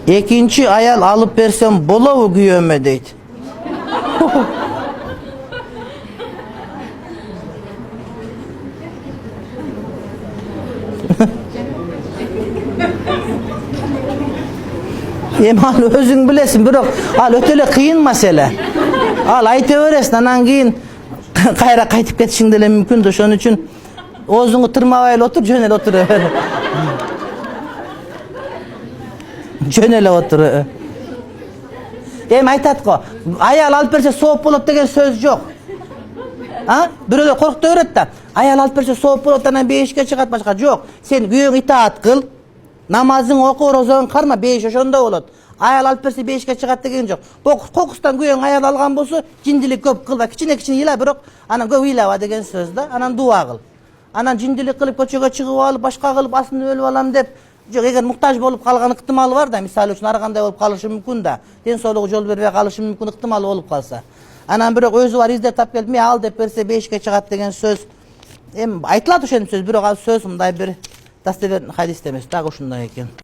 Ekinci ayal alıp bersem bolavu güyöme deydi. Al özün bilesin, bırak. Al ötele kıyın mesele. Al ayta öresin, anan keyin kayra kaytıp ketişin dele mümkündür. Şonun için ozunu tırmavayla otur, jönele otur. Jönele otur. Aytat ko, ayal alıp berse soğuk bolup degen söz yok. Ha? Bireler korktu öğretti. Ayal alıp berse soğuk bolup degen beşike çıkart başka yok. Sen güyün itaat kıl. Namazın oku, rozan karma, 5 yaşında olur. Ayal alıp berse 5'e çıkart degen yok. Kokustan güyün ayal algan bolsa, cindilik köp kılba, kiçine yila bırak. Anan köp ilava degen sözde, anan dua kıl. Anan cindilik kılıp köçöge çıkıp alıp, başka kılıp aslında ölüp alam dep. Yok, eğer muhtaç bolup kalgan ıhtimalı var da, misal üçün araganda olup kalışı mümkün da, densoluğu jol berbe kalışı mümkün ıhtimalı olup kalsa. Anan bırak özü var, izle tap gelip, al dep berse 5'e çıkart degen söz. Aytılады ошол сөз, бирок ал сөз мындай бир дастебер хадис эмес, так ушундай экен.